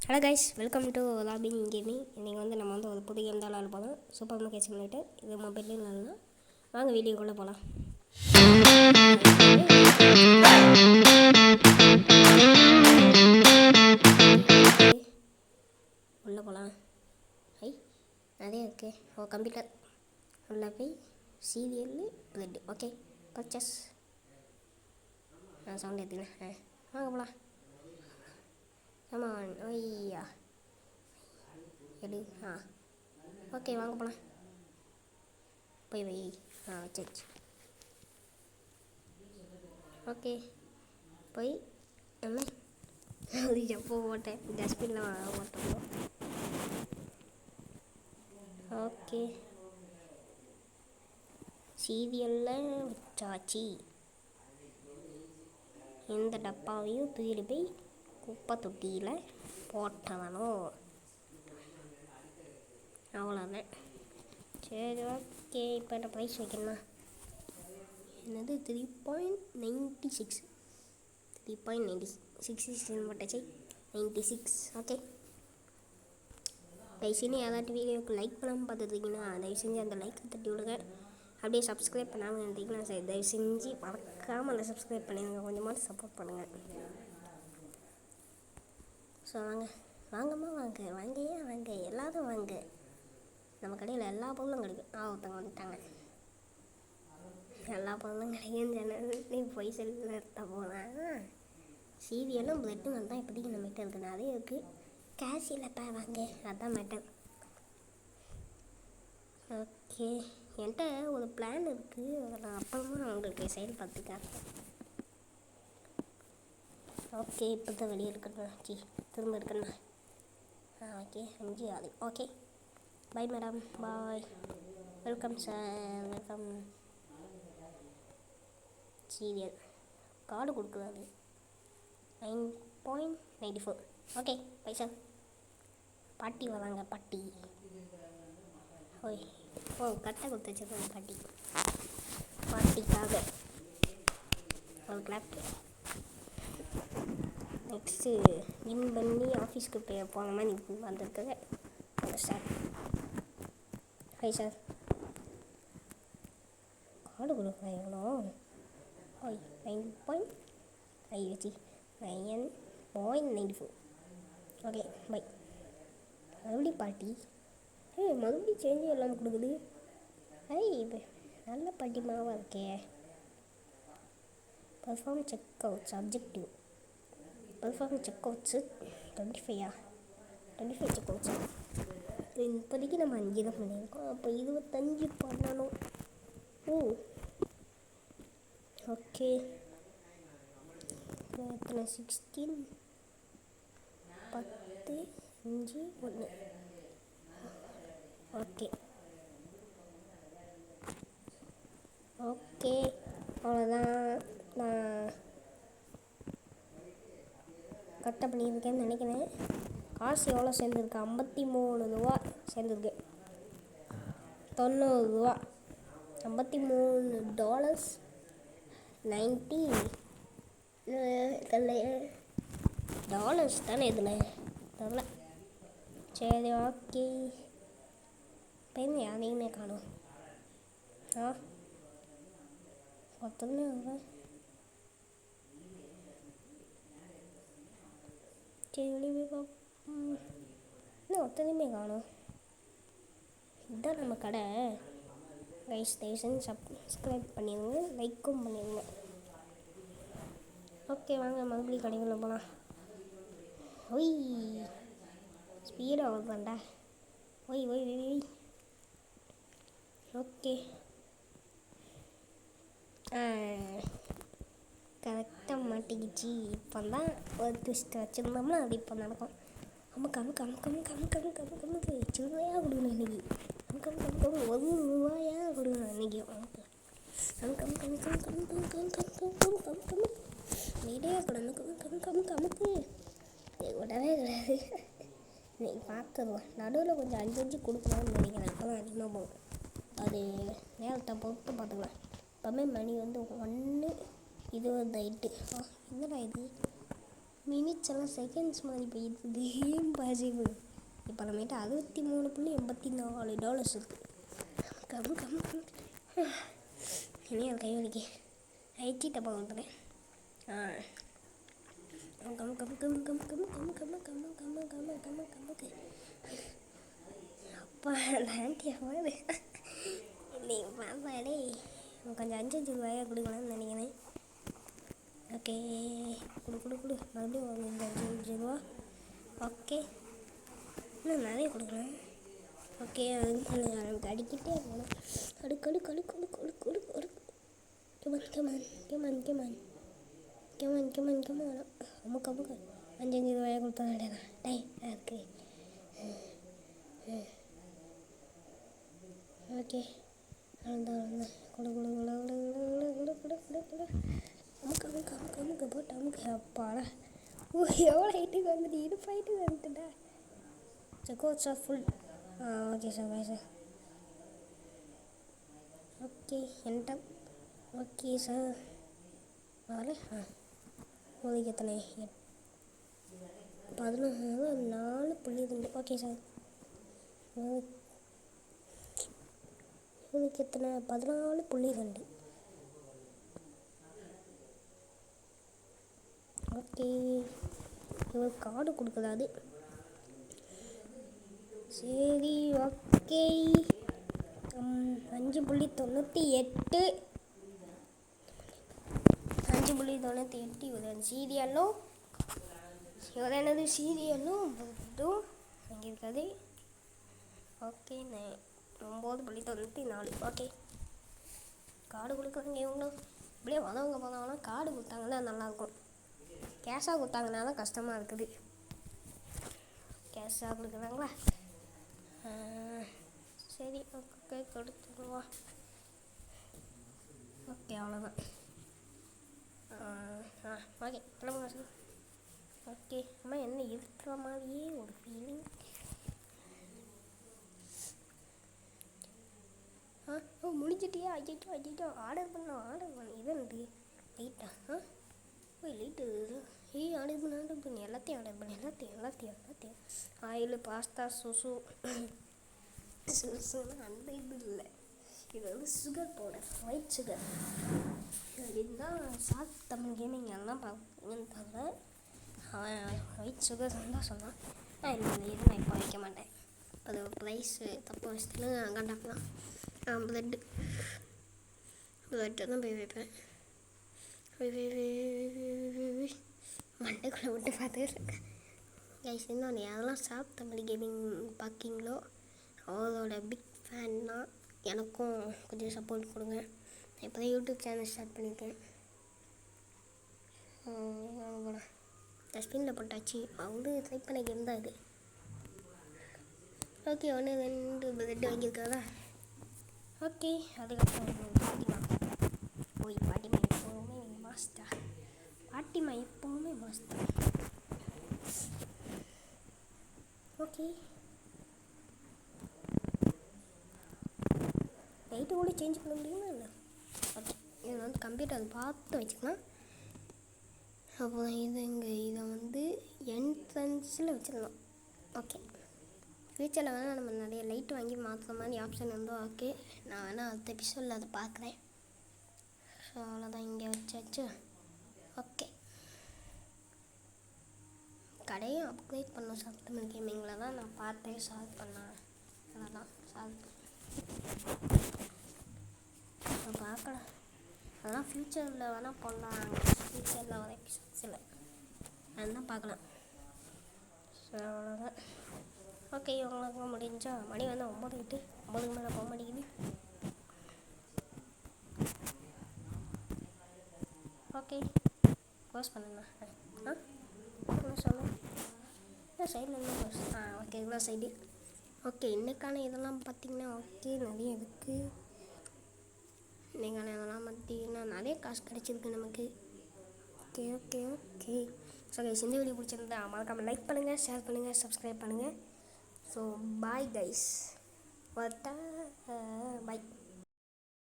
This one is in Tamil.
Hello guys, welcome to lobbying gaming. இன்றைக்கி நம்ம ஒரு புது கேம் தான் விளாட போகலாம். Super market simulator. இது மொபைல்லேயும் விளாடலாம். வாங்க வீடியோக்குள்ளே போகலாம். உள்ளே போகலாம். நிறைய இருக்கு. கம்ப்யூட்டர் உள்ளே போய் serial bread. Okay, purchase. Sound எடுத்துக்கிறேன். வாங்க போகலாம். ஆமாம், ஒய்யா எடு. ஓகே, வாங்க போகலாம். போய் வை. சரி. ஓகே, போய் என்ன அது எப்போ ஓட்டேன், டஸ்ட்பினில் ஓட்டணும். ஓகே, சீரியலில் வச்சாச்சு. இந்த டப்பாவையும் தூக்கிட்டு போய் குப்பை தொட்டியில் போட்டவனும் அவ்வளோதான். சரி, ஓகே. இப்போ என்ன ப்ரைஸ் வைக்கணுமா? என்னது 3.96 3.96 போட்டாச்சு. 96. ஓகே, தயவு செஞ்சு ஏதாட்டு வீடியோவுக்கு லைக் பண்ணாமல் பார்த்துருந்தீங்கன்னா தயவு செஞ்சு அந்த லைக்கை தட்டி விடுங்க. அப்படியே சப்ஸ்கிரைப் பண்ணாமல் இருந்தீங்கன்னா சரி, தயவு செஞ்சு மறக்காமல் அந்த சப்ஸ்கிரைப் பண்ணிடுங்க. கொஞ்சமாட்டு சப்போர்ட் பண்ணுங்கள். ஸோ வாங்கம்மா, வாங்க எல்லோரும் வாங்க. நம்ம கடையில் எல்லா பொருளும் கிடைக்கும். ஒருத்தவங்க வந்துட்டாங்க. எல்லா பொருளும் கிடைக்குன்னு சொன்னது போய் செல்லில் எடுத்த போனேன். சீரியலும் பிளட்டும் தான் இப்போதைக்கு நம்மகிட்ட இருக்குது. நிறைய இருக்குது. கேஷ் இல்லைப்பா, வாங்க. அதுதான் மேட்டர். ஓகே, என்கிட்ட ஒரு பிளான் இருக்குது. அதை நான் அப்புறமா உங்களுக்கு செயல்படுத்திக்கிறேன். ஓகே, இப்போ தான் வெளியே இருக்கணும். திரும்ப இருக்கணும். Okay, 5 6. Okay, bye madam. Bye. Welcome sir, welcome. Serial card கொடுக்குறாரு. 9.94. ஓகே, பைசா. பாட்டி வராங்க. பாட்டி கட்டை கொடுத்து வச்சுருக்காங்க. பாட்டிக்காக ஒரு கிளாப். நெக்ஸ்ட்டு வின் பண்ணி ஆஃபீஸ்க்கு போன மாதிரி வந்திருக்குது சார். ஹை சார், கார்டு கொடுக்குறேன். எவ்வளோ? 9.94. Okay, bye. மறுபடியும் பாட்டி. மறுபடியும் சேஞ்சு எல்லாம் கொடுக்குது. இப்போ நல்ல பாட்டி மாவாக இருக்கே. Perform checkouts objective. Perform checkouts 25. 25 செக் அவுட்ஸா? இப்போதைக்கு நம்ம 5 தான் பண்ணியிருக்கோம். அப்போ 25 பண்ணணும். ஓகே, எத்தனை? 16 10 5 1. ஓகே அவ்வளோதான். நான் கரெக்டாக பண்ணியிருக்கேன்னு நினைக்கிறேன். காசு எவ்வளோ சேர்ந்துருக்கு? 53 ரூபா சேர்ந்துருக்கு. 90 ரூபா. $53 90 டாலர்ஸ் தானே இதில் தெரில. சரி, ஓகே. பெண் யாரையுமே காணும். ஒருத்தருமே சரி, வெளியே போய் இன்னும் ஒருத்தரையுமே காணும். இதுதான் நம்ம கடை. கைஸ், தயவு செஞ்சு சப்ஸ்கிரைப் பண்ணிடுங்க, லைக்கும் பண்ணிடுங்க. ஓகே, வாங்க மறுபடியும் கடைக்குள்ளே போகலாம். ஸ்பீடாக வருதாண்டா. ஒய். ஓகே, கரெக்டாக மாட்டிக்கிச்சு. இப்போ தான் ஒரு ட்விஸ்ட் வச்சுருந்தோம்னா அது இப்போ நடக்கும். சிறுவையாக கொடுக்கணும் இன்றைக்கி. $1 கொடுக்கணும் இன்றைக்கி. வீடியோ கமுக்கு விடவே கிடையாது. இன்றைக்கி பார்த்துருவோம். நடுவில் கொஞ்சம் 5 கொடுக்கலாம்னு நினைக்கிறேன். அப்போ தான் அதிகமாக போகும். அது நேரத்தை பொறுத்து பார்த்துக்கலாம். எப்போவுமே மணி 1:28. என்னடா இது? மினிட்ஸ் எல்லாம் செகண்ட்ஸ் மாதிரி போயிடுது. இம்பாசிபிள். இப்போ நம்மகிட்ட $63.84 இருக்குது. கம் கம் கம் இனி அது கை வலிக்கு ஐச்சி டப்பா வந்துடுறேன். Come come come come come come come come come come come come கம்முக்கு அப்பா ஆண்டியா பாரு நீ பாப்பாடே கொஞ்சம் 5 ரூபாயாக கொடுக்கலாம்னு நினைக்கிறேன். ஓகே கொடு மறுபடியும் 5 ரூபா. ஓகே இன்னும் நிறைய கொடுக்குறேன். ஓகே நமக்கு அடிக்கிட்டே இருக்கணும். கடு கடு கடு கொடு கொடு கொடு கொடு கெமன் கெமன் கெமன் கெமன் கெமன் கெமன் கெமன் அமுக்கு அமுக்கு 5 ரூபாயாக கொடுத்தா வேண்டாம். டை இருக்கு. ஓகே அவ்வளோதான் கொடு கொடு கொடு கொடு கொடு கொடு கொடு கொடு அமுக்கு அமுக்கு அமுக்கு அமுக்கு போட்டு அமுக்கு. அப்பாடா எவ்வளோ ஹைட்டுக்கு வந்துட்டு இடுப்பு ஹைட்டுக்கு வந்துட்டுடா. கோட்ஸ் ஆஃப் ஃபுல். Okay sir bye sir. Okay என்டம். ஓகே சார் வரல. இப்போதைக்கு எத்தனை 14.2. ஓகே சார் இப்போதைக்கு எத்தனை 14.2. ஓகே இவர் கார்டு கொடுக்குறாது. சரி ஓகே 5.98 இவர் சீரியலும் இவர் என்னது சீரியலும் இதுவும் அங்கே இருக்காது. ஓகே 9.94. ஓகே கார்டு கொடுக்குறாங்க இவங்களும். இப்படியே வந்தவங்க போனாங்கன்னா கார்டு கொடுத்தாங்கன்னா நல்லாயிருக்கும். கேஷாக கொடுத்தாங்கன்னா தான் கஷ்டமாக இருக்குது. கேஷாக கொடுக்குறாங்களா? சரி ஓகே கொடுத்துருவா. ஓகே அவ்வளோதான். ஓகே கிளம்புங்க சார். ஓகே அம்மா என்ன இருக்கிற மாதிரியே ஒரு ஃபீலிங். முடிஞ்சிட்டியா? ஐயோ ஆர்டர் பண்ண இதென்னது லைட்டா? லைட்டு ஆர்டர் பண்ண எல்லாத்தையும் ஆயில் பாஸ்தா சுசுன்னு அந்த இது இல்லை. இது வந்து சுகர் பவுடர் ஒயிட் சுகர். அப்படின்னு தான் சாத் தமிழ் கேமிங் எல்லாம் பார்ப்பீங்கன்னு தவிர ஒயிட் சுகர் தான் சொன்னான். இந்த இது நான் இப்போ வைக்க மாட்டேன். அது ப்ரைஸு தப்பு வயசுல கண்டாக்கலாம். ப்ளட்டு தான் போய் வைப்பேன். மண்டைக்குள்ளே விட்டு பார்த்துக்கிட்டு இருக்கேன். கைஸ் இன்னொன்று அதெல்லாம் சாத் தமிழ் கேமிங் பார்க்கிங்களோ அவரோட பிக் ஃபேன்னா எனக்கும் கொஞ்சம் சப்போர்ட் கொடுங்க. இப்போ தான் யூடியூப் சேனல் ஸ்டார்ட் பண்ணியிருக்கேன். டஸ்ட்பினில் போட்டாச்சு. அவரு ட்ரை பண்ண கேம் தான் இது. Okay 1 2 bread வாங்கியிருக்காதா? ஓகே அதுக்கப்புறம் பாட்டிமா எப்போவுமே மாஸ்டர். பாட்டிமா எப்போவுமே மாஸ்டர். ஓகே லைட்டு கூட சேஞ்ச் பண்ண முடியுமா இல்லை? ஓகே இதை வந்து கம்ப்யூட்டர் அதை பார்த்து வச்சுக்கலாம். அப்புறம் இதை வந்து என்ட்ரன்ஸில் வச்சிடலாம். ஓகே ஃப்யூச்சரில் வேணால் நம்ம நிறைய லைட் வாங்கி மாற்றுற மாதிரி ஆப்ஷன் இருந்தோம். ஓகே நான் வேணால் அடுத்த எபிசோடில் அதை பார்க்குறேன். ஸோ அவ்வளோதான் இங்கே வச்சாச்சு. ஓகே கடையும் அப்கிரேட் பண்ணோம். சாத் தமிழ் கேமிங்கில் தான் நான் பார்த்தேன் சால்வ் பண்ணேன். அவ்வளோதான் சால்வ் பார்க்கலாம். அதெல்லாம் ஃப்யூச்சரில் வேணால் போடலாம். ஃப்யூச்சரில் வர எபிசோட்ஸில் அதுதான் பார்க்கலாம். ஸோ அவ்வளோதான். ஓகே உங்களுக்கு முடிஞ்சா மணி வந்து 9 மேலே போக மாட்டேங்குது. ஓகே க்ளோஸ் பண்ணுண்ணா. சொல்லுங்கள் சைடில் என்ன க்ளோஸ்? ஓகே இவ்வளோ சைடு. ஓகே இன்றைக்கான இதெல்லாம் பார்த்திங்கன்னா ஓகே நிறைய இருக்குது. இன்றைக்கான இதெல்லாம் பார்த்திங்கன்னா நிறைய காசு கிடச்சிருக்கு நமக்கு. Okay okay okay so guys இந்த வீடியோ பிடிச்சிருந்தா மறக்காமல் லைக் பண்ணுங்கள், ஷேர் பண்ணுங்கள், சப்ஸ்கிரைப் பண்ணுங்கள். So bye guys. பை.